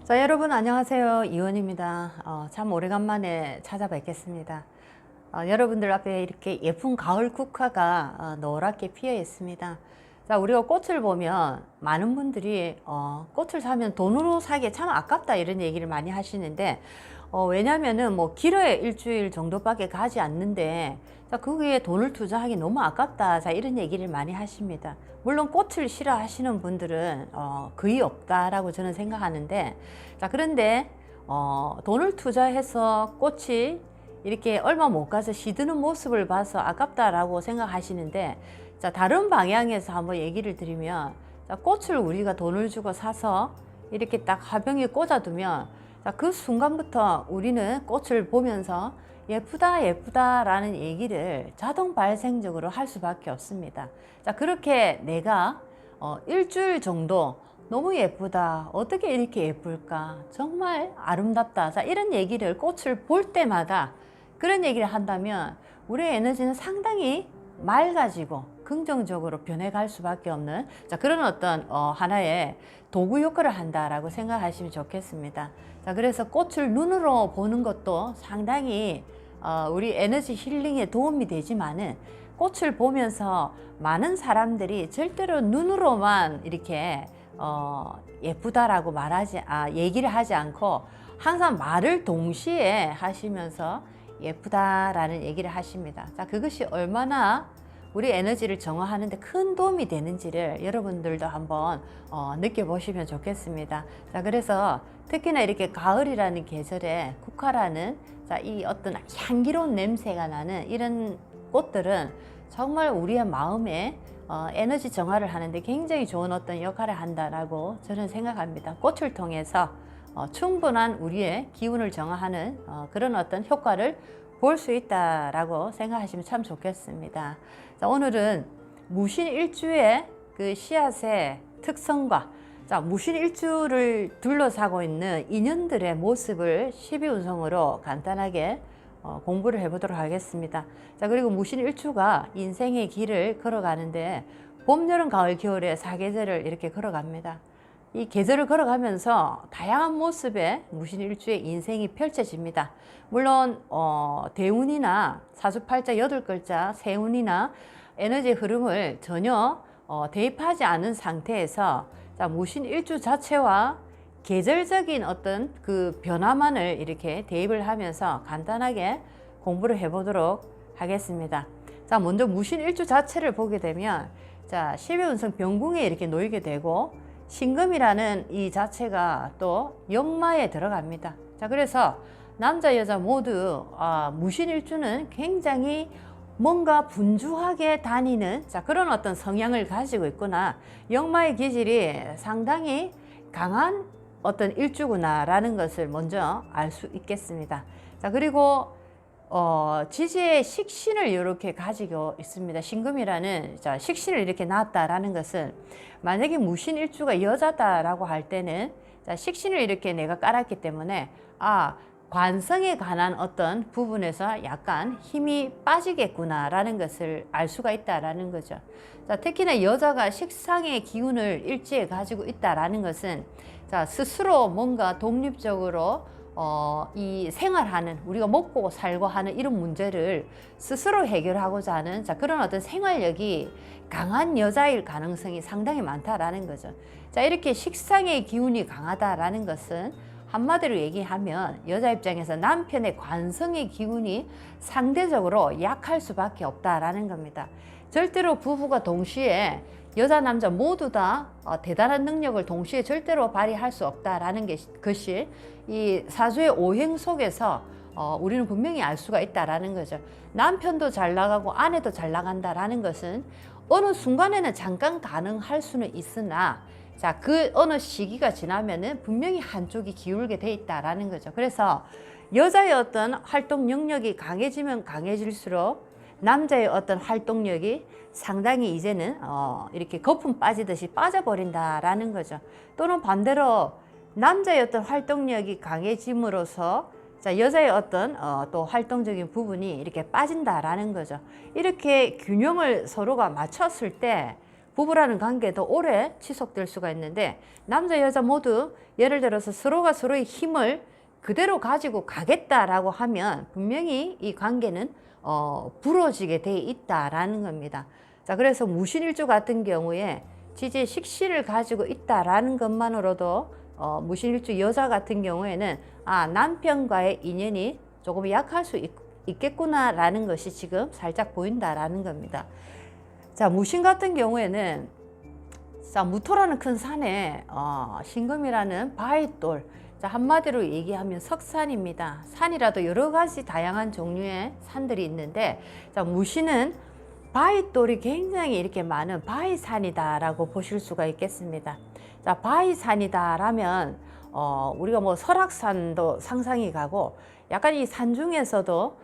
자, 여러분 안녕하세요. 이원입니다. 참 오래간만에 찾아뵙겠습니다. 여러분들 앞에 이렇게 예쁜 가을 국화가 노랗게 피어 있습니다. 자, 우리가 꽃을 보면 많은 분들이 꽃을 사면 돈으로 사기 참 아깝다 이런 얘기를 많이 하시는데, 왜냐면은 뭐 길어야 일주일 정도밖에 가지 않는데, 자, 거기에 돈을 투자하기 너무 아깝다. 자, 이런 얘기를 많이 하십니다. 물론 꽃을 싫어하시는 분들은 거의 없다라고 저는 생각하는데, 자, 그런데 돈을 투자해서 꽃이 이렇게 얼마 못 가서 시드는 모습을 봐서 아깝다라고 생각하시는데, 자, 다른 방향에서 한번 얘기를 드리면, 자, 꽃을 우리가 돈을 주고 사서 이렇게 딱 화병에 꽂아두면, 자, 그 순간부터 우리는 꽃을 보면서 예쁘다 예쁘다 라는 얘기를 자동 발생적으로 할 수밖에 없습니다. 자, 그렇게 내가 일주일 정도 너무 예쁘다, 어떻게 이렇게 예쁠까, 정말 아름답다, 자, 이런 얘기를 꽃을 볼 때마다 그런 얘기를 한다면 우리의 에너지는 상당히 맑아지고 긍정적으로 변해갈 수밖에 없는, 자, 그런 어떤 하나의 도구 효과를 한다라고 생각하시면 좋겠습니다. 자, 그래서 꽃을 눈으로 보는 것도 상당히 우리 에너지 힐링에 도움이 되지만은, 꽃을 보면서 많은 사람들이 절대로 눈으로만 이렇게 예쁘다라고 얘기를 하지 않고 항상 말을 동시에 하시면서 예쁘다라는 얘기를 하십니다. 자, 그것이 얼마나 우리 에너지를 정화하는데 큰 도움이 되는지를 여러분들도 한번 느껴보시면 좋겠습니다. 자, 그래서 특히나 이렇게 가을이라는 계절에 국화라는, 자, 이 어떤 향기로운 냄새가 나는 이런 꽃들은 정말 우리의 마음에 에너지 정화를 하는데 굉장히 좋은 어떤 역할을 한다라고 저는 생각합니다. 꽃을 통해서 충분한 우리의 기운을 정화하는 그런 어떤 효과를 볼 수 있다라고 생각하시면 참 좋겠습니다. 자, 오늘은 무신일주의 그 씨앗의 특성과, 자, 무신일주를 둘러싸고 있는 인연들의 모습을 12운성으로 간단하게 공부를 해보도록 하겠습니다. 자, 그리고 무신일주가 인생의 길을 걸어가는데 봄, 여름, 가을, 겨울의 4계절을 이렇게 걸어갑니다. 이 계절을 걸어가면서 다양한 모습의 무신일주의 인생이 펼쳐집니다. 물론 대운이나 사주팔자 8글자 세운이나 에너지 흐름을 전혀 대입하지 않은 상태에서, 자, 무신일주 자체와 계절적인 어떤 그 변화만을 이렇게 대입을 하면서 간단하게 공부를 해보도록 하겠습니다. 자, 먼저 무신일주 자체를 보게 되면, 자, 12운성 병궁에 이렇게 놓이게 되고 신금이라는 이 자체가 또 역마에 들어갑니다. 자, 그래서 남자 여자 모두 무신일주는 굉장히 뭔가 분주하게 다니는, 자, 그런 어떤 성향을 가지고 있구나, 역마의 기질이 상당히 강한 어떤 일주구나 라는 것을 먼저 알 수 있겠습니다. 자, 그리고 지지의 식신을 이렇게 가지고 있습니다. 신금이라는, 자, 식신을 이렇게 낳았다라는 것은, 만약에 무신일주가 여자다라고 할 때는, 자, 식신을 이렇게 내가 깔았기 때문에 관성에 관한 어떤 부분에서 약간 힘이 빠지겠구나 라는 것을 알 수가 있다라는 거죠. 자, 특히나 여자가 식상의 기운을 일지에 가지고 있다라는 것은, 자, 스스로 뭔가 독립적으로 이 생활하는, 우리가 먹고 살고 하는 이런 문제를 스스로 해결하고자 하는, 자, 그런 어떤 생활력이 강한 여자일 가능성이 상당히 많다라는 거죠. 자, 이렇게 식상의 기운이 강하다라는 것은 한마디로 얘기하면 여자 입장에서 남편의 관성의 기운이 상대적으로 약할 수밖에 없다라는 겁니다. 절대로 부부가 동시에 여자 남자 모두 다 대단한 능력을 동시에 절대로 발휘할 수 없다라는 것이 이 사주의 오행 속에서 우리는 분명히 알 수가 있다라는 거죠. 남편도 잘 나가고 아내도 잘 나간다라는 것은 어느 순간에는 잠깐 가능할 수는 있으나, 자, 그 어느 시기가 지나면은 분명히 한쪽이 기울게 돼 있다라는 거죠. 그래서 여자의 어떤 활동 영역이 강해지면 강해질수록 남자의 어떤 활동력이 상당히 이제는 이렇게 거품 빠지듯이 빠져버린다라는 거죠. 또는 반대로 남자의 어떤 활동력이 강해짐으로써, 자, 여자의 어떤 또 활동적인 부분이 이렇게 빠진다라는 거죠. 이렇게 균형을 서로가 맞췄을 때 부부라는 관계도 오래 지속될 수가 있는데, 남자 여자 모두 예를 들어서 서로가 서로의 힘을 그대로 가지고 가겠다라고 하면 분명히 이 관계는 부러지게 돼 있다라는 겁니다. 자, 그래서 무신일주 같은 경우에 지지의 식신을 가지고 있다라는 것만으로도 무신일주 여자 같은 경우에는 남편과의 인연이 조금 약할 수 있겠구나라는 것이 지금 살짝 보인다라는 겁니다. 자, 무신 같은 경우에는 무토라는 큰 산에 신금이라는 바위돌, 자, 한마디로 얘기하면 석산입니다. 산이라도 여러 가지 다양한 종류의 산들이 있는데, 자, 무신은 바위돌이 굉장히 이렇게 많은 바위산이다라고 보실 수가 있겠습니다. 자, 바위산이다라면 우리가 뭐 설악산도 상상이 가고, 약간 이 산 중에서도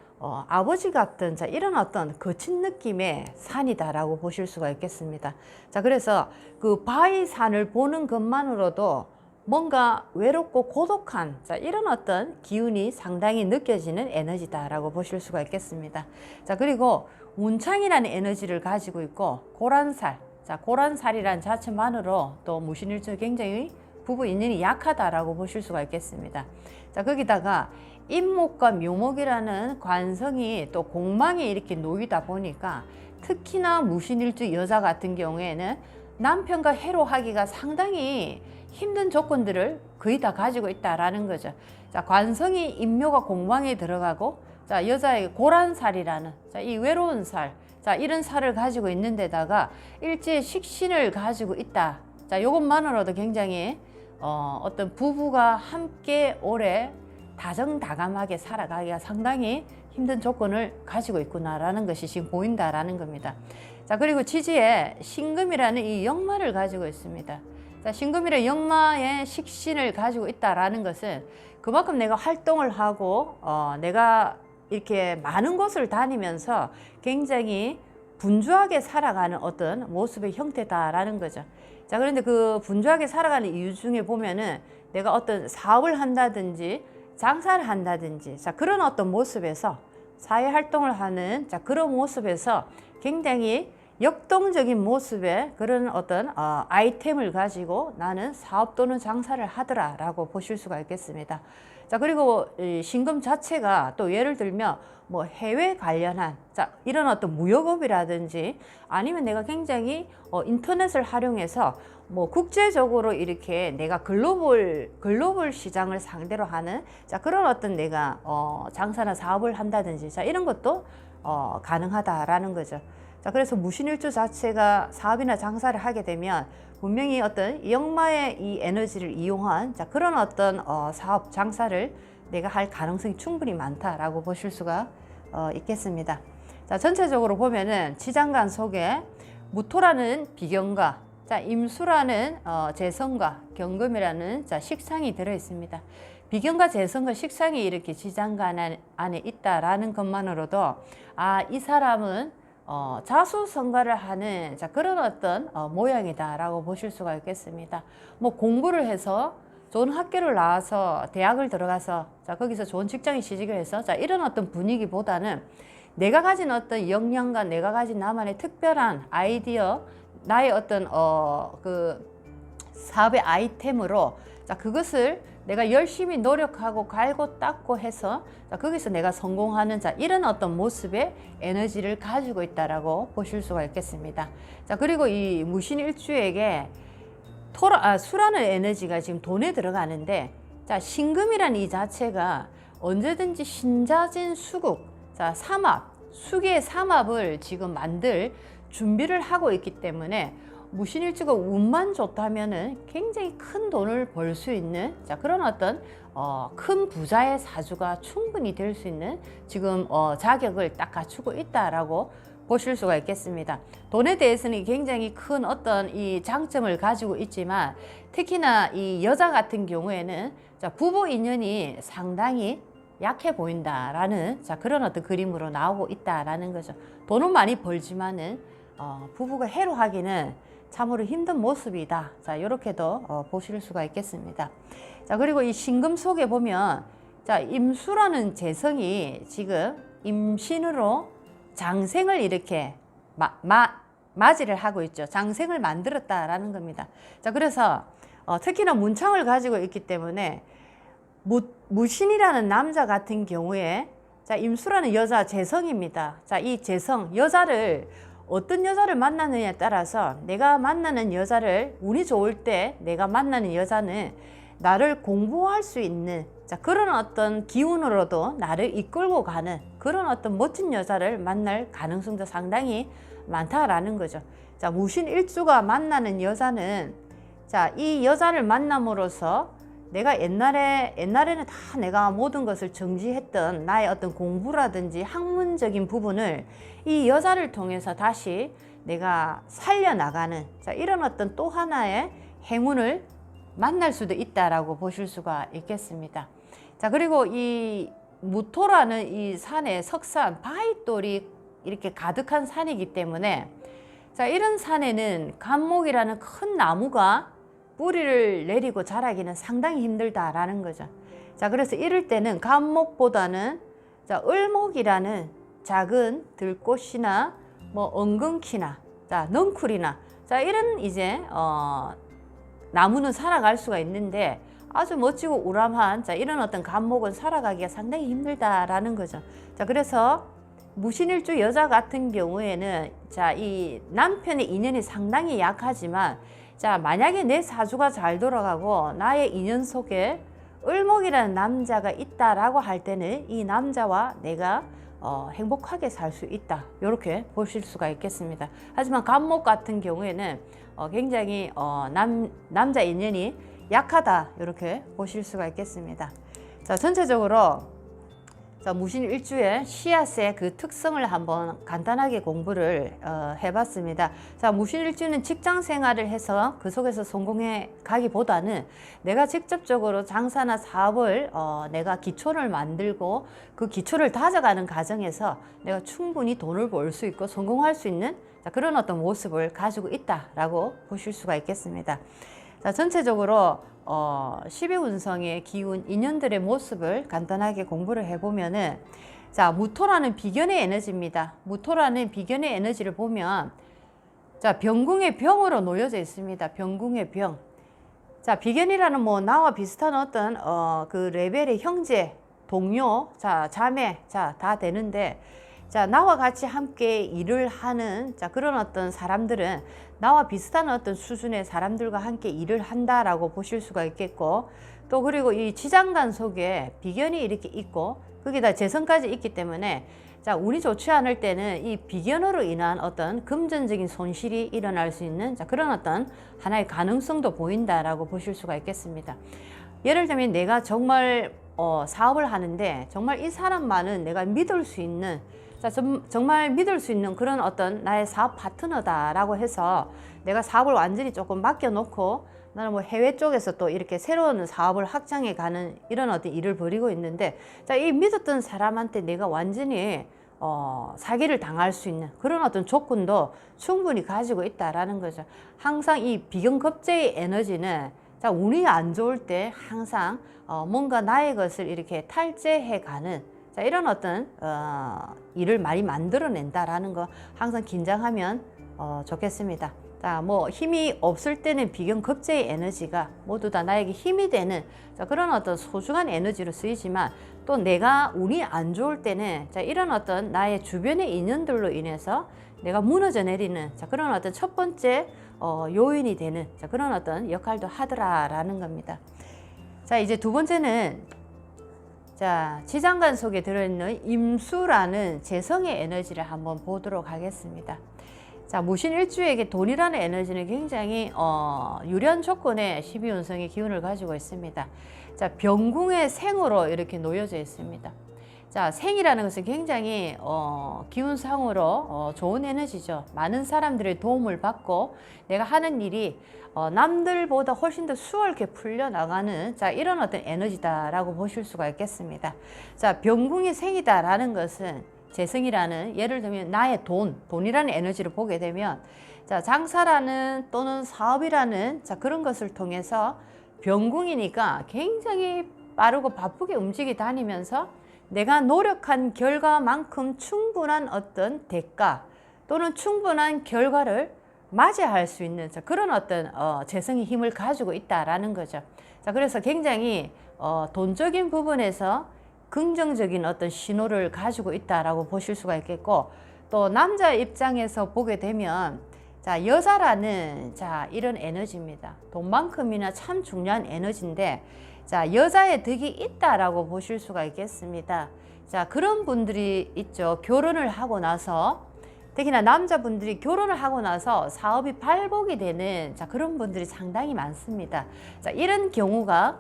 아버지 같은, 자, 이런 어떤 거친 느낌의 산이다라고 보실 수가 있겠습니다. 자, 그래서 그 바위산을 보는 것만으로도 뭔가 외롭고 고독한, 자, 이런 어떤 기운이 상당히 느껴지는 에너지다라고 보실 수가 있겠습니다. 자, 그리고 문창이라는 에너지를 가지고 있고, 고란살, 자, 고란살이란 자체만으로 또 무신일주 굉장히 부부 인연이 약하다라고 보실 수가 있겠습니다. 자, 거기다가 임목과 묘목이라는 관성이 또 공망에 이렇게 놓이다 보니까, 특히나 무신일주 여자 같은 경우에는 남편과 해로하기가 상당히 힘든 조건들을 거의 다 가지고 있다라는 거죠. 자, 관성이 임묘가 공망에 들어가고, 자, 여자의 고란살이라는, 자, 이 외로운 살, 자, 이런 살을 가지고 있는 데다가 일제의 식신을 가지고 있다. 자, 이것만으로도 굉장히 어떤 부부가 함께 오래 다정다감하게 살아가기가 상당히 힘든 조건을 가지고 있구나라는 것이 지금 보인다라는 겁니다. 자, 그리고 지지에 신금이라는 이 역마를 가지고 있습니다. 자, 신금이라는 역마의 식신을 가지고 있다라는 것은 그만큼 내가 활동을 하고 내가 이렇게 많은 곳을 다니면서 굉장히 분주하게 살아가는 어떤 모습의 형태다라는 거죠. 자, 그런데 그 분주하게 살아가는 이유 중에 보면은 내가 어떤 사업을 한다든지 장사를 한다든지, 자, 그런 어떤 모습에서 사회 활동을 하는, 자, 그런 모습에서 굉장히 역동적인 모습의 그런 어떤 아이템을 가지고 나는 사업 또는 장사를 하더라라고 보실 수가 있겠습니다. 자, 그리고 이 신금 자체가 또 예를 들면 뭐 해외 관련한, 자, 이런 어떤 무역업이라든지 아니면 내가 굉장히 인터넷을 활용해서 뭐 국제적으로 이렇게 내가 글로벌 시장을 상대로 하는, 자, 그런 어떤 내가 장사나 사업을 한다든지, 자, 이런 것도 가능하다라는 거죠. 자, 그래서 무신일주 자체가 사업이나 장사를 하게 되면 분명히 어떤 역마의 이 에너지를 이용한, 자, 그런 어떤 사업 장사를 내가 할 가능성이 충분히 많다라고 보실 수가 있겠습니다. 자, 전체적으로 보면은 지장간 속에 무토라는 비경과, 자, 임수라는 재성과 경금이라는, 자, 식상이 들어 있습니다. 비경과 재성과 식상이 이렇게 지장간 안에 있다라는 것만으로도 이 사람은 자수성가를 하는, 자, 그런 어떤 모양이다라고 보실 수가 있겠습니다. 뭐 공부를 해서 좋은 학교를 나와서 대학을 들어가서, 자, 거기서 좋은 직장에 취직을 해서, 자, 이런 어떤 분위기보다는 내가 가진 어떤 역량과 내가 가진 나만의 특별한 아이디어, 나의 어떤 그 사업의 아이템으로, 자, 그것을 내가 열심히 노력하고 갈고 닦고 해서, 자, 거기서 내가 성공하는, 자, 이런 어떤 모습의 에너지를 가지고 있다라고 보실 수가 있겠습니다. 자, 그리고 이 무신일주에게 수라는 에너지가 지금 돈에 들어가는데, 자, 신금이라는 이 자체가 언제든지 신자진 수국, 자, 수기의 삼합을 지금 만들 준비를 하고 있기 때문에 무신일주가 운만 좋다면은 굉장히 큰 돈을 벌 수 있는, 자, 그런 어떤 큰 부자의 사주가 충분히 될 수 있는 지금 자격을 딱 갖추고 있다라고 보실 수가 있겠습니다. 돈에 대해서는 굉장히 큰 어떤 이 장점을 가지고 있지만, 특히나 이 여자 같은 경우에는, 자, 부부 인연이 상당히 약해 보인다라는, 자, 그런 어떤 그림으로 나오고 있다라는 거죠. 돈은 많이 벌지만은 부부가 해로하기는 참으로 힘든 모습이다. 자, 이렇게도 보실 수가 있겠습니다. 자, 그리고 이 신금 속에 보면, 자, 임수라는 재성이 지금 임신으로 장생을 이렇게 맞이를 하고 있죠. 장생을 만들었다라는 겁니다. 자, 그래서 특히나 문창을 가지고 있기 때문에 무신이라는 남자 같은 경우에 자, 임수라는 여자 재성입니다. 자, 이 재성 여자를 어떤 여자를 만나느냐에 따라서 내가 만나는 여자를 운이 좋을 때 내가 만나는 여자는 나를 공부할 수 있는 자, 그런 어떤 기운으로도 나를 이끌고 가는 그런 어떤 멋진 여자를 만날 가능성도 상당히 많다라는 거죠. 자, 무신일주가 만나는 여자는 자, 이 여자를 만남으로써 내가 옛날에는 다 내가 모든 것을 정지했던 나의 어떤 공부라든지 학문적인 부분을 이 여자를 통해서 다시 내가 살려나가는 자, 이런 어떤 또 하나의 행운을 만날 수도 있다라고 보실 수가 있겠습니다. 자, 그리고 이 무토라는 이 산에 석산, 바위돌이 이렇게 가득한 산이기 때문에 자, 이런 산에는 간목이라는 큰 나무가 뿌리를 내리고 자라기는 상당히 힘들다라는 거죠. 자, 그래서 이럴 때는 간목보다는 자, 을목이라는 작은 들꽃이나 뭐 엉겅퀴나 자, 넝쿨이나 자, 이런 이제 나무는 살아갈 수가 있는데 아주 멋지고 우람한 자, 이런 어떤 간목은 살아가기가 상당히 힘들다라는 거죠. 자, 그래서 무신일주 여자 같은 경우에는 자, 이 남편의 인연이 상당히 약하지만 자, 만약에 내 사주가 잘 돌아가고 나의 인연 속에 을목이라는 남자가 있다라고 할 때는 이 남자와 내가 행복하게 살 수 있다. 이렇게 보실 수가 있겠습니다. 하지만 간목 같은 경우에는 굉장히 남자 인연이 약하다. 이렇게 보실 수가 있겠습니다. 자, 전체적으로 자, 무신일주의 씨앗의 그 특성을 한번 간단하게 공부를 해봤습니다. 자, 무신일주는 직장 생활을 해서 그 속에서 성공해 가기보다는 내가 직접적으로 장사나 사업을 내가 기초를 만들고 그 기초를 다져가는 과정에서 내가 충분히 돈을 벌 수 있고 성공할 수 있는 자, 그런 어떤 모습을 가지고 있다라고 보실 수가 있겠습니다. 자, 전체적으로 12운성의 기운, 인연들의 모습을 간단하게 공부를 해보면은 자, 무토라는 비견의 에너지입니다. 무토라는 비견의 에너지를 보면 자, 병궁의 병으로 놓여져 있습니다. 병궁의 병. 자, 비견이라는 뭐 나와 비슷한 어떤 그 레벨의 형제, 동료, 자, 자매, 자, 다 되는데 자, 나와 같이 함께 일을 하는 자, 그런 어떤 사람들은 나와 비슷한 어떤 수준의 사람들과 함께 일을 한다라고 보실 수가 있겠고 또 그리고 이 지장간 속에 비견이 이렇게 있고 거기다 재성까지 있기 때문에 자, 운이 좋지 않을 때는 이 비견으로 인한 어떤 금전적인 손실이 일어날 수 있는 자, 그런 어떤 하나의 가능성도 보인다라고 보실 수가 있겠습니다. 예를 들면 내가 정말 사업을 하는데 정말 이 사람만은 내가 믿을 수 있는 자, 정말 믿을 수 있는 그런 어떤 나의 사업 파트너다라고 해서 내가 사업을 완전히 조금 맡겨놓고 나는 뭐 해외 쪽에서 또 이렇게 새로운 사업을 확장해 가는 이런 어떤 일을 벌이고 있는데 자, 이 믿었던 사람한테 내가 완전히 사기를 당할 수 있는 그런 어떤 조건도 충분히 가지고 있다라는 거죠. 항상 이 비견급제의 에너지는 자, 운이 안 좋을 때 항상 뭔가 나의 것을 이렇게 탈제해 가는 자, 이런 어떤 일을 많이 만들어낸다라는 거 항상 긴장하면 좋겠습니다. 자, 뭐 힘이 없을 때는 비견급제의 에너지가 모두 다 나에게 힘이 되는 자, 그런 어떤 소중한 에너지로 쓰이지만 또 내가 운이 안 좋을 때는 자, 이런 어떤 나의 주변의 인연들로 인해서 내가 무너져 내리는 자, 그런 어떤 첫 번째 요인이 되는 자, 그런 어떤 역할도 하더라라는 겁니다. 자, 이제 두 번째는 자, 지장간 속에 들어있는 임수라는 재성의 에너지를 한번 보도록 하겠습니다. 자, 무신일주에게 돈이라는 에너지는 굉장히 유리한 조건의 12운성의 기운을 가지고 있습니다. 자, 병궁의 생으로 이렇게 놓여져 있습니다. 자, 생이라는 것은 굉장히 기운상으로 좋은 에너지죠. 많은 사람들의 도움을 받고 내가 하는 일이 남들보다 훨씬 더 수월하게 풀려나가는 자, 이런 어떤 에너지다라고 보실 수가 있겠습니다. 자, 병궁이 생이다라는 것은 재성이라는 예를 들면 나의 돈이라는 에너지를 보게 되면 자, 장사라는 또는 사업이라는 자, 그런 것을 통해서 병궁이니까 굉장히 빠르고 바쁘게 움직이 다니면서 내가 노력한 결과만큼 충분한 어떤 대가 또는 충분한 결과를 맞이할 수 있는 그런 어떤 재성의 힘을 가지고 있다라는 거죠. 자, 그래서 굉장히 돈적인 부분에서 긍정적인 어떤 신호를 가지고 있다라고 보실 수가 있겠고, 또 남자 입장에서 보게 되면 자, 여자라는 자, 이런 에너지입니다. 돈만큼이나 참 중요한 에너지인데, 자, 여자의 덕이 있다라고 보실 수가 있겠습니다. 자, 그런 분들이 있죠. 결혼을 하고 나서, 특히나 남자분들이 결혼을 하고 나서 사업이 발복이 되는 자, 그런 분들이 상당히 많습니다. 자, 이런 경우가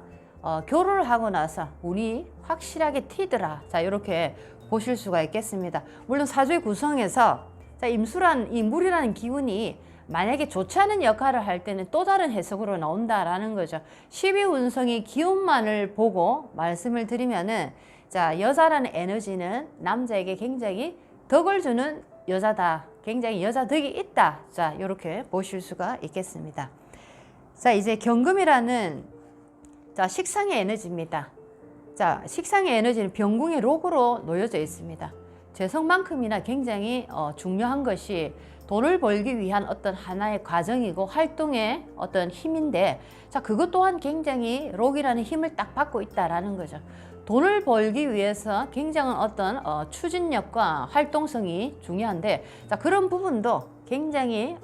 결혼을 하고 나서 운이 확실하게 튀더라. 자, 이렇게 보실 수가 있겠습니다. 물론 사주의 구성에서 자, 임수란 이 물이라는 기운이 만약에 좋지 않은 역할을 할 때는 또 다른 해석으로 나온다라는 거죠. 12운성의 기운만을 보고 말씀을 드리면은 자, 여자라는 에너지는 남자에게 굉장히 덕을 주는 여자다. 굉장히 여자 덕이 있다. 자, 이렇게 보실 수가 있겠습니다. 자, 이제 경금이라는 자, 식상의 에너지입니다. 자, 식상의 에너지는 병궁의 록으로 놓여져 있습니다. 재성만큼이나 굉장히 중요한 것이 돈을 벌기 위한 어떤 하나의 과정이고 활동의 어떤 힘인데, 자, 그것 또한 굉장히 록이라는 힘을 딱 받고 있다라는 거죠. 돈을 벌기 위해서 굉장한 어떤 추진력과 활동성이 중요한데, 자, 그런 부분도 굉장히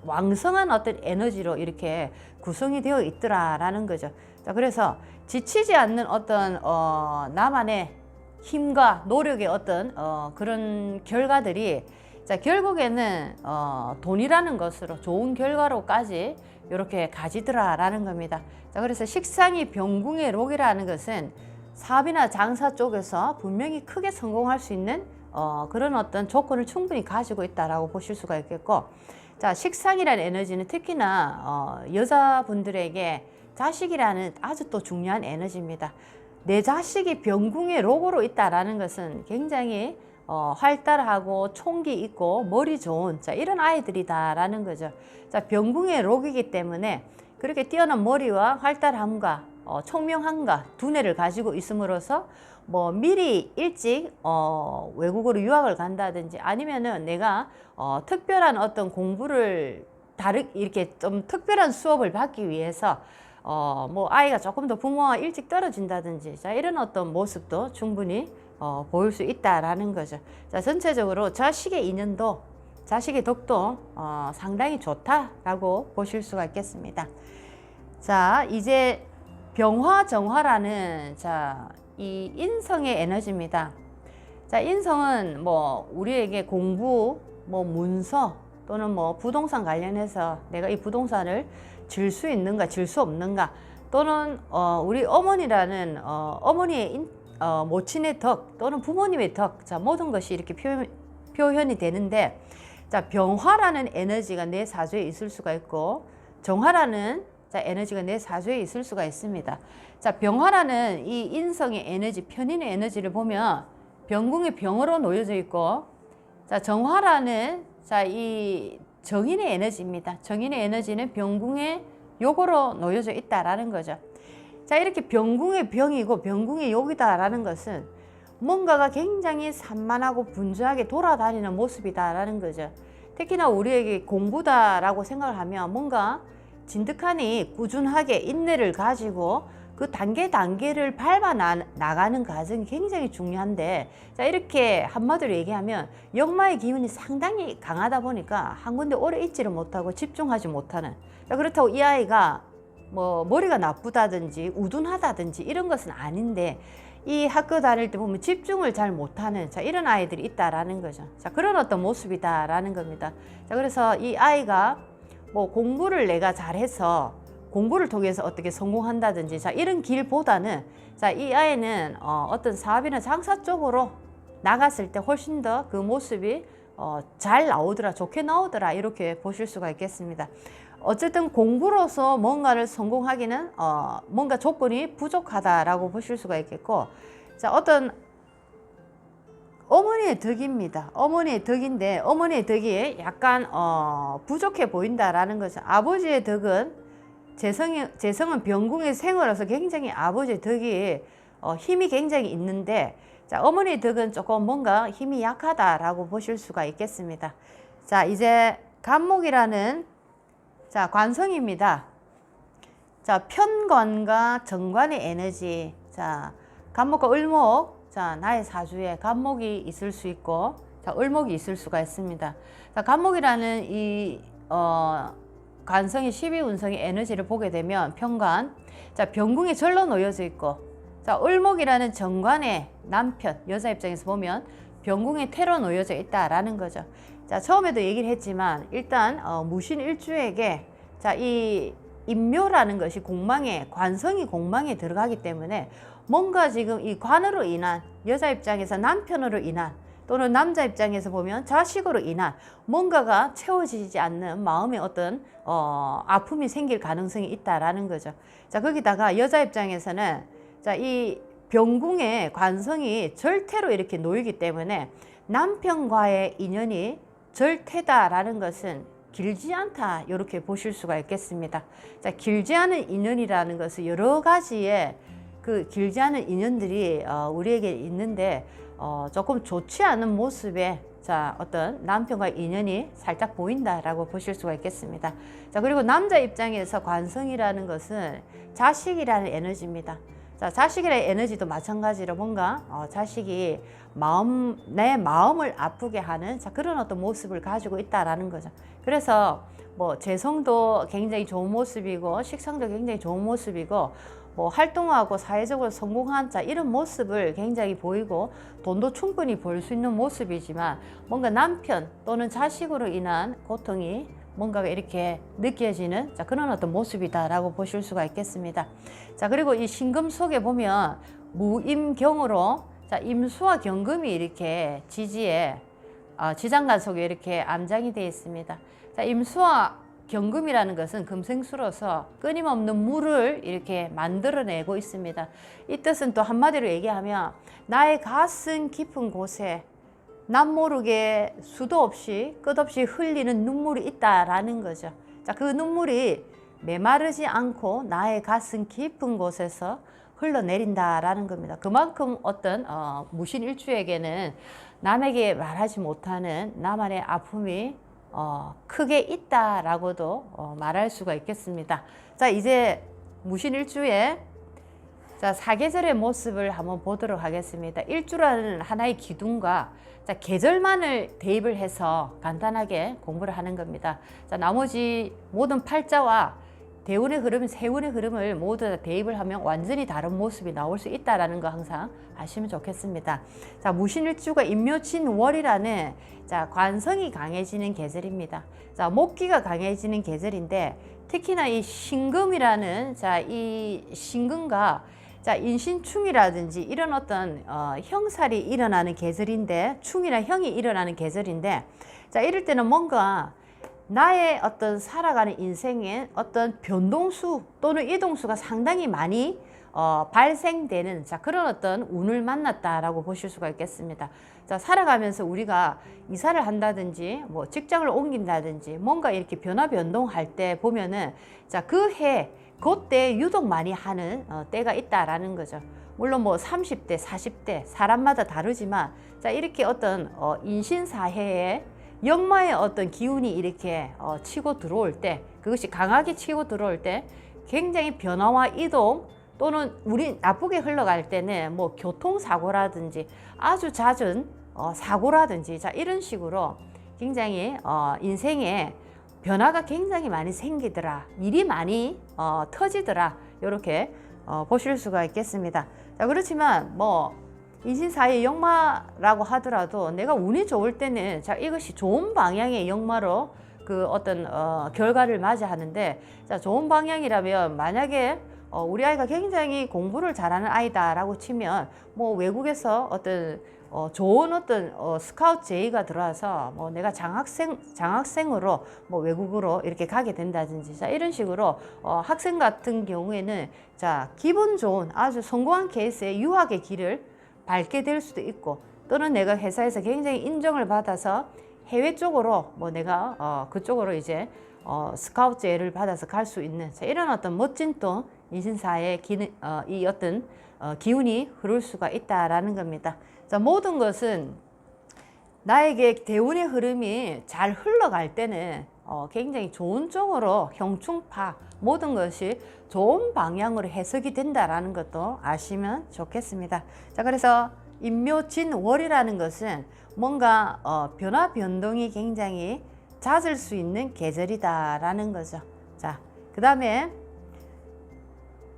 왕성한 어떤 에너지로 이렇게 구성이 되어 있더라라는 거죠. 자, 그래서 지치지 않는 어떤 나만의 힘과 노력의 어떤 그런 결과들이 자, 결국에는 돈이라는 것으로 좋은 결과로까지 이렇게 가지더라라는 겁니다. 자, 그래서 식상이 병궁의 록이라는 것은 사업이나 장사 쪽에서 분명히 크게 성공할 수 있는 그런 어떤 조건을 충분히 가지고 있다라고 보실 수가 있겠고, 자, 식상이라는 에너지는 특히나 여자분들에게 자식이라는 아주 또 중요한 에너지입니다. 내 자식이 병궁의 록으로 있다라는 것은 굉장히 활달하고 총기 있고 머리 좋은 자, 이런 아이들이다라는 거죠. 자, 병궁의 록이기 때문에 그렇게 뛰어난 머리와 활달함과 총명함과 두뇌를 가지고 있음으로써 뭐 미리 일찍 외국으로 유학을 간다든지 아니면은 내가 특별한 어떤 공부를 이렇게 좀 특별한 수업을 받기 위해서 뭐 아이가 조금 더 부모와 일찍 떨어진다든지 자, 이런 어떤 모습도 충분히 보일 수 있다라는 거죠. 자, 전체적으로 자식의 인연도 자식의 덕도 상당히 좋다라고 보실 수가 있겠습니다. 자, 이제 병화정화라는 자, 이 인성의 에너지입니다. 자, 인성은 뭐 우리에게 공부, 뭐 문서 또는 뭐 부동산 관련해서 내가 이 부동산을 질 수 있는가, 질 수 없는가, 또는 우리 어머니라는 어머니의 모친의 덕 또는 부모님의 덕, 자, 모든 것이 이렇게 표현이 되는데, 자, 병화라는 에너지가 내 사주에 있을 수가 있고 정화라는 자, 에너지가 내 사주에 있을 수가 있습니다. 자, 병화라는 이 인성의 에너지, 편인의 에너지를 보면 병궁의 병으로 놓여져 있고, 자, 정화라는 자, 이 정인의 에너지입니다. 정인의 에너지는 병궁의 욕으로 놓여져 있다라는 거죠. 자, 이렇게 병궁의 병이고 병궁의 욕이다라는 것은 뭔가가 굉장히 산만하고 분주하게 돌아다니는 모습이다라는 거죠. 특히나 우리에게 공부다라고 생각을 하면 뭔가 진득하니 꾸준하게 인내를 가지고 그 단계를 밟아 나가는 과정이 굉장히 중요한데, 자, 이렇게 한마디로 얘기하면 역마의 기운이 상당히 강하다 보니까 한 군데 오래 있지를 못하고 집중하지 못하는, 자, 그렇다고 이 아이가 뭐 머리가 나쁘다든지 우둔하다든지 이런 것은 아닌데, 이 학교 다닐 때 보면 집중을 잘 못하는 자, 이런 아이들이 있다라는 거죠. 자, 그런 어떤 모습이다라는 겁니다. 자, 그래서 이 아이가 뭐 공부를 내가 잘해서 공부를 통해서 어떻게 성공한다든지 자, 이런 길보다는 자, 이 아이는 어떤 사업이나 장사 쪽으로 나갔을 때 훨씬 더 그 모습이 잘 나오더라, 좋게 나오더라, 이렇게 보실 수가 있겠습니다. 어쨌든 공부로서 뭔가를 성공하기는 뭔가 조건이 부족하다라고 보실 수가 있겠고, 자, 어떤 어머니의 덕입니다. 어머니의 덕인데 어머니의 덕이 약간 부족해 보인다라는 거죠. 아버지의 덕은 재성은 병궁의 생으로서 굉장히 아버지의 덕이 힘이 굉장히 있는데, 자, 어머니의 덕은 조금 뭔가 힘이 약하다라고 보실 수가 있겠습니다. 자, 이제 간목이라는 자, 관성입니다. 자, 편관과 정관의 에너지. 자, 간목과 을목. 자, 나의 사주에 간목이 있을 수 있고, 자, 을목이 있을 수가 있습니다. 자, 간목이라는 이, 관성이 12운성의 에너지를 보게 되면 편관. 자, 병궁에 절로 놓여져 있고, 자, 을목이라는 정관의 남편, 여자 입장에서 보면 병궁에 태로 놓여져 있다라는 거죠. 자, 처음에도 얘기를 했지만, 일단, 무신일주에게, 자, 이, 인묘라는 것이 공망에, 관성이 공망에 들어가기 때문에 뭔가 지금 이 관으로 인한 여자 입장에서 남편으로 인한 또는 남자 입장에서 보면 자식으로 인한 뭔가가 채워지지 않는 마음의 어떤 아픔이 생길 가능성이 있다라는 거죠. 자, 거기다가 여자 입장에서는 자, 이 병궁의 관성이 절태로 이렇게 놓이기 때문에 남편과의 인연이 절태다라는 것은 길지 않다 이렇게 보실 수가 있겠습니다. 자, 길지 않은 인연이라는 것은 여러 가지의 그 길지 않은 인연들이 우리에게 있는데 조금 좋지 않은 모습의 자, 어떤 남편과의 인연이 살짝 보인다라고 보실 수가 있겠습니다. 자, 그리고 남자 입장에서 관성이라는 것은 자식이라는 에너지입니다. 자, 자식이라는 에너지도 마찬가지로 뭔가 자식이 내 마음을 아프게 하는 자, 그런 어떤 모습을 가지고 있다라는 거죠. 그래서 뭐 재성도 굉장히 좋은 모습이고 식성도 굉장히 좋은 모습이고 뭐 활동하고 사회적으로 성공한 자 이런 모습을 굉장히 보이고 돈도 충분히 벌 수 있는 모습이지만 뭔가 남편 또는 자식으로 인한 고통이 뭔가가 이렇게 느껴지는 자, 그런 어떤 모습이다라고 보실 수가 있겠습니다. 자, 그리고 이 신금 속에 보면 무임경으로 자, 임수와 경금이 이렇게 지지에 지장간 속에 이렇게 암장이 되어 있습니다. 자, 임수와 경금이라는 것은 금생수로서 끊임없는 물을 이렇게 만들어내고 있습니다. 이 뜻은 또 한마디로 얘기하면 나의 가슴 깊은 곳에 남모르게 수도 없이 끝없이 흘리는 눈물이 있다라는 거죠. 자, 그 눈물이 메마르지 않고 나의 가슴 깊은 곳에서 흘러내린다라는 겁니다. 그만큼 어떤 무신일주에게는 남에게 말하지 못하는 나만의 아픔이 크게 있다라고도 말할 수가 있겠습니다. 자, 이제 무신일주에 자, 사계절의 모습을 한번 보도록 하겠습니다. 일주라는 하나의 기둥과 자, 계절만을 대입을 해서 간단하게 공부를 하는 겁니다. 자, 나머지 모든 팔자와 대운의 흐름, 세운의 흐름을 모두 다 대입을 하면 완전히 다른 모습이 나올 수 있다는 거 항상 아시면 좋겠습니다. 자, 무신일주가 임묘진월이라는 자, 관성이 강해지는 계절입니다. 자, 목기가 강해지는 계절인데 특히나 이 신금이라는 자, 이 신금과 자, 인신충이라든지 이런 어떤 형살이 일어나는 계절인데 충이나 형이 일어나는 계절인데 자, 이럴 때는 뭔가 나의 어떤 살아가는 인생의 어떤 변동수 또는 이동수가 상당히 많이 발생되는 자, 그런 어떤 운을 만났다라고 보실 수가 있겠습니다. 자, 살아가면서 우리가 이사를 한다든지 뭐 직장을 옮긴다든지 뭔가 이렇게 변화변동할 때 보면은 자, 그 해 그때 유독 많이 하는 때가 있다라는 거죠. 물론 뭐 30대, 40대 사람마다 다르지만 자, 이렇게 어떤 인신사해에 역마의 어떤 기운이 이렇게 치고 들어올 때 그것이 강하게 치고 들어올 때 굉장히 변화와 이동 또는 우리 나쁘게 흘러갈 때는 뭐 교통사고라든지 아주 잦은 사고라든지 자, 이런 식으로 굉장히 인생에 변화가 굉장히 많이 생기더라, 일이 많이 터지더라 이렇게 보실 수가 있겠습니다. 자, 그렇지만 뭐 인신사의 역마라고 하더라도 내가 운이 좋을 때는 자, 이것이 좋은 방향의 역마로 그 어떤 결과를 맞이하는데 자, 좋은 방향이라면 만약에 우리 아이가 굉장히 공부를 잘하는 아이다라고 치면 뭐 외국에서 어떤 좋은 어떤 스카우트 제의가 들어와서 뭐 내가 장학생으로 뭐 외국으로 이렇게 가게 된다든지 자, 이런 식으로 학생 같은 경우에는 자, 기분 좋은 아주 성공한 케이스의 유학의 길을 밟게 될 수도 있고 또는 내가 회사에서 굉장히 인정을 받아서 해외 쪽으로 뭐 내가 그쪽으로 이제 스카우트 제의를 받아서 갈 수 있는 자, 이런 어떤 멋진 또 인신사의 이 어떤 기운이 흐를 수가 있다라는 겁니다. 자, 모든 것은 나에게 대운의 흐름이 잘 흘러갈 때는 굉장히 좋은 쪽으로 형충파 모든 것이 좋은 방향으로 해석이 된다라는 것도 아시면 좋겠습니다. 자, 그래서 임묘진월이라는 것은 뭔가 변화 변동이 굉장히 잦을 수 있는 계절이다라는 거죠. 자, 그 다음에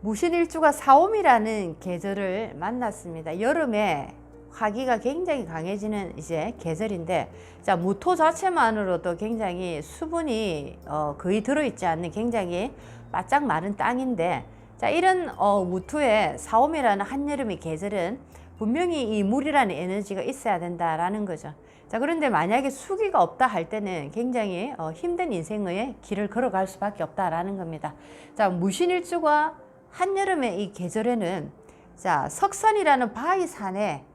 무신일주가 사오미라는 계절을 만났습니다. 여름에 화기가 굉장히 강해지는 이제 계절인데, 자, 무토 자체만으로도 굉장히 수분이 거의 들어있지 않는 굉장히 바짝 마른 땅인데, 자, 이런 무토의 사오미라는 한여름의 계절은 분명히 이 물이라는 에너지가 있어야 된다라는 거죠. 자, 그런데 만약에 수기가 없다 할 때는 굉장히 힘든 인생의 길을 걸어갈 수밖에 없다라는 겁니다. 자, 무신일주가 한여름의 이 계절에는 자, 석선이라는 바위산에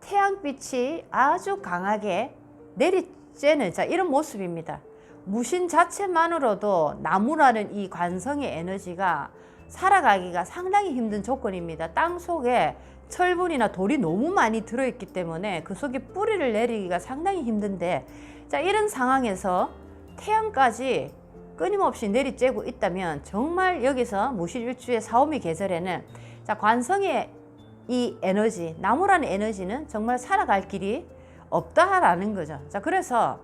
태양빛이 아주 강하게 내리쬐는 자, 이런 모습입니다. 무신 자체만으로도 나무라는 이 관성의 에너지가 살아가기가 상당히 힘든 조건입니다. 땅 속에 철분이나 돌이 너무 많이 들어있기 때문에 그 속에 뿌리를 내리기가 상당히 힘든데, 자, 이런 상황에서 태양까지 끊임없이 내리쬐고 있다면 정말 여기서 무신일주의 사오미 계절에는 자, 관성의 이 에너지, 나무라는 에너지는 정말 살아갈 길이 없다라는 거죠. 자, 그래서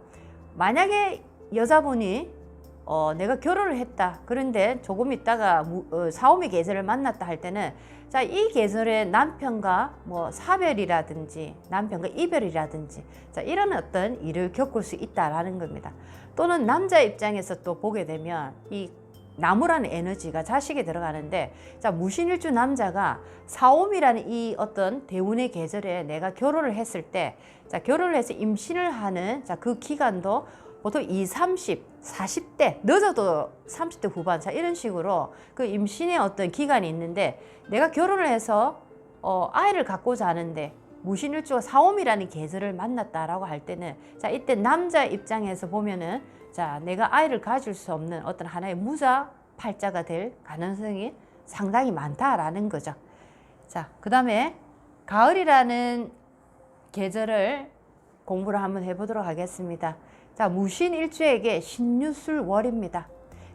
만약에 여자분이 내가 결혼을 했다. 그런데 조금 있다가 사오미 계절을 만났다 할 때는 자, 이 계절에 남편과 뭐 사별이라든지 남편과 이별이라든지 자, 이런 어떤 일을 겪을 수 있다라는 겁니다. 또는 남자 입장에서 또 보게 되면 이 나무라는 에너지가 자식에 들어가는데, 자, 무신일주 남자가 사오미라는 이 어떤 대운의 계절에 내가 결혼을 했을 때, 자, 결혼을 해서 임신을 하는 자, 그 기간도 보통 20, 30, 40대, 늦어도 30대 후반, 자, 이런 식으로 그 임신의 어떤 기간이 있는데, 내가 결혼을 해서 아이를 갖고자 하는데 무신일주가 사오미라는 계절을 만났다라고 할 때는 자, 이때 남자 입장에서 보면은 자, 내가 아이를 가질 수 없는 어떤 하나의 무자팔자가 될 가능성이 상당히 많다라는 거죠. 자, 그 다음에 가을이라는 계절을 공부를 한번 해보도록 하겠습니다. 자, 무신일주에게 신유술월입니다.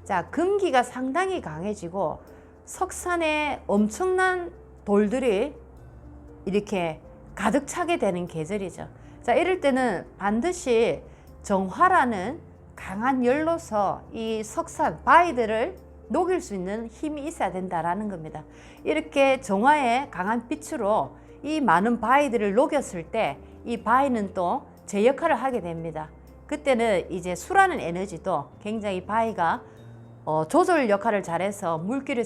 자, 금기가 상당히 강해지고 석산에 엄청난 돌들이 이렇게 가득 차게 되는 계절이죠. 자, 이럴 때는 반드시 정화라는 강한 열로서 이 석산, 바위들을 녹일 수 있는 힘이 있어야 된다라는 겁니다. 이렇게 정화의 강한 빛으로 이 많은 바위들을 녹였을 때 이 바위는 또 제 역할을 하게 됩니다. 그때는 이제 수라는 에너지도 굉장히 바위가 조절 역할을 잘해서 물기를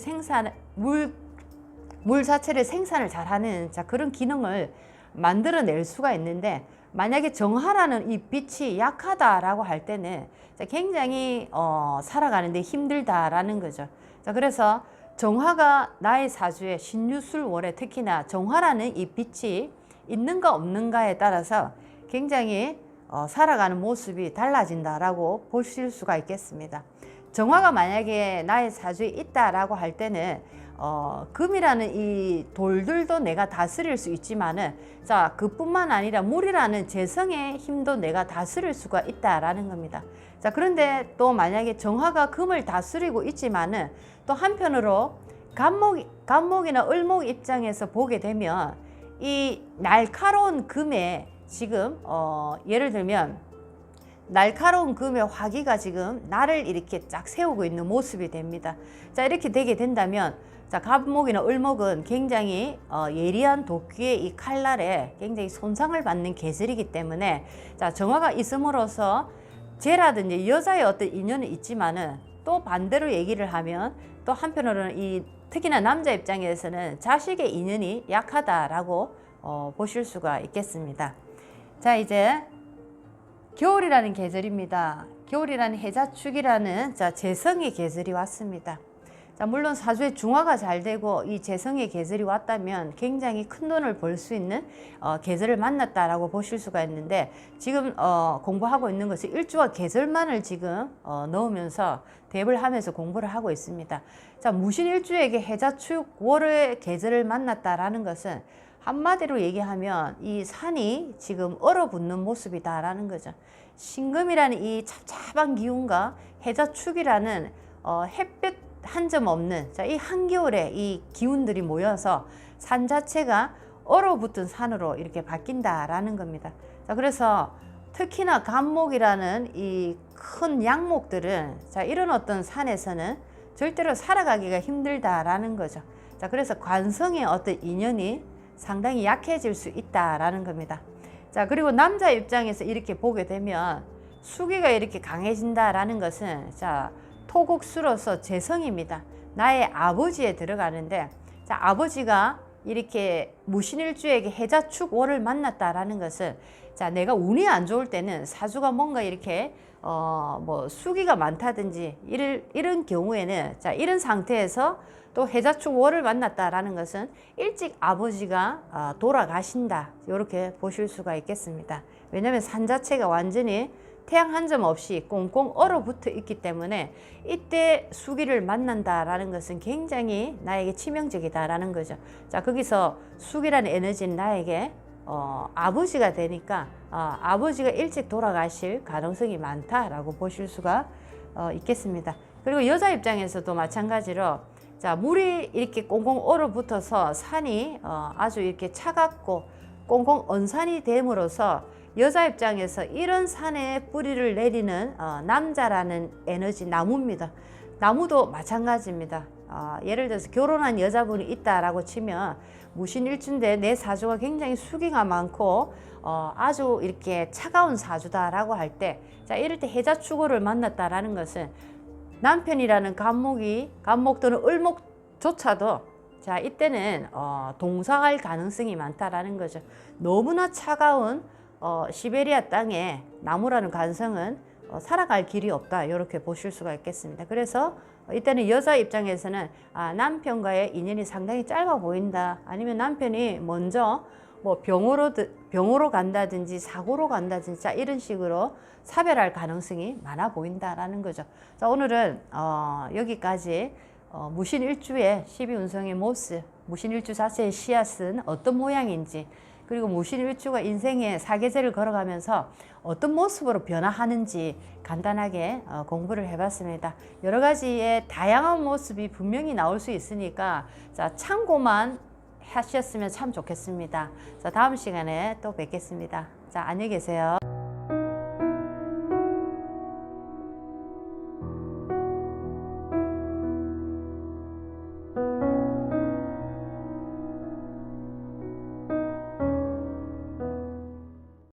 물 자체를 생산을 잘하는 자, 그런 기능을 만들어낼 수가 있는데, 만약에 정화라는 이 빛이 약하다라고 할 때는 굉장히 살아가는데 힘들다라는 거죠. 자, 그래서 정화가 나의 사주에 신유술월에 특히나 정화라는 이 빛이 있는가 없는가에 따라서 굉장히 살아가는 모습이 달라진다라고 보실 수가 있겠습니다. 정화가 만약에 나의 사주에 있다라고 할 때는 금이라는 이 돌들도 내가 다스릴 수 있지만은 자, 그뿐만 아니라 물이라는 재성의 힘도 내가 다스릴 수가 있다라는 겁니다. 자, 그런데 또 만약에 정화가 금을 다스리고 있지만은 또 한편으로 간목이나 을목 입장에서 보게 되면 이 날카로운 금에 지금 예를 들면 날카로운 금의 화기가 지금 나를 이렇게 쫙 세우고 있는 모습이 됩니다. 자, 이렇게 되게 된다면 자, 갑목이나 을목은 굉장히 예리한 도끼의 이 칼날에 굉장히 손상을 받는 계절이기 때문에 자, 정화가 있음으로써 쟤라든지 여자의 어떤 인연은 있지만은 또 반대로 얘기를 하면 또 한편으로는 이 특히나 남자 입장에서는 자식의 인연이 약하다라고 보실 수가 있겠습니다. 자, 이제 겨울이라는 계절입니다. 겨울이라는 해자축이라는 자, 재성의 계절이 왔습니다. 자, 물론 사주에 중화가 잘 되고 이 재성의 계절이 왔다면 굉장히 큰 돈을 벌 수 있는 계절을 만났다라고 보실 수가 있는데, 지금 공부하고 있는 것이 일주와 계절만을 지금 넣으면서 대입을 하면서 공부를 하고 있습니다. 자, 무신일주에게 해자축 월의 계절을 만났다라는 것은 한마디로 얘기하면 이 산이 지금 얼어붙는 모습이다라는 거죠. 신금이라는 이 찹찹한 기운과 해자축이라는 햇볕 한 점 없는 이 한겨울에 이 기운들이 모여서 산 자체가 얼어붙은 산으로 이렇게 바뀐다라는 겁니다. 자, 그래서 특히나 간목이라는 이 큰 양목들은 이런 어떤 산에서는 절대로 살아가기가 힘들다라는 거죠. 자, 그래서 관성의 어떤 인연이 상당히 약해질 수 있다라는 겁니다. 자, 그리고 남자 입장에서 이렇게 보게 되면 수기가 이렇게 강해진다라는 것은 토국수로서 재성입니다. 나의 아버지에 들어가는데, 아버지가 이렇게 무신일주에게 해자축월을 만났다라는 것은 내가 운이 안 좋을 때는 사주가 뭔가 이렇게 뭐 수기가 많다든지 이런 경우에는 이런 상태에서 또 해자축월을 만났다라는 것은 일찍 아버지가 돌아가신다, 이렇게 보실 수가 있겠습니다. 왜냐하면 산 자체가 완전히 태양 한 점 없이 꽁꽁 얼어붙어 있기 때문에 이때 수기를 만난다라는 것은 굉장히 나에게 치명적이다라는 거죠. 자, 거기서 수기라는 에너지는 나에게 아버지가 되니까 아버지가 일찍 돌아가실 가능성이 많다라고 보실 수가 있겠습니다. 그리고 여자 입장에서도 마찬가지로 물이 이렇게 꽁꽁 얼어붙어서 산이 아주 이렇게 차갑고 꽁꽁 언산이 됨으로써 여자 입장에서 이런 산에 뿌리를 내리는 남자라는 에너지, 나무입니다. 나무도 마찬가지입니다. 예를 들어서 결혼한 여자분이 있다라고 치면 무신일주인데 내 사주가 굉장히 수기가 많고 아주 이렇게 차가운 사주다라고 할 때, 이럴 때 해자축월을 만났다라는 것은 남편이라는 간목 또는 을목조차도 이때는 동사할 가능성이 많다라는 거죠. 너무나 차가운 시베리아 땅에 나무라는 관성은 살아갈 길이 없다, 이렇게 보실 수가 있겠습니다. 그래서 이때는 여자 입장에서는 남편과의 인연이 상당히 짧아 보인다, 아니면 남편이 먼저 뭐 병으로 간다든지 사고로 간다든지 이런 식으로 사별할 가능성이 많아 보인다라는 거죠. 자, 오늘은 여기까지 무신일주의 12운성의 모습, 무신일주 자체의 씨앗은 어떤 모양인지, 그리고 무신일주가 인생의 사계절을 걸어가면서 어떤 모습으로 변화하는지 간단하게 공부를 해봤습니다. 여러 가지의 다양한 모습이 분명히 나올 수 있으니까 참고만 하셨으면 참 좋겠습니다. 다음 시간에 또 뵙겠습니다. 안녕히 계세요.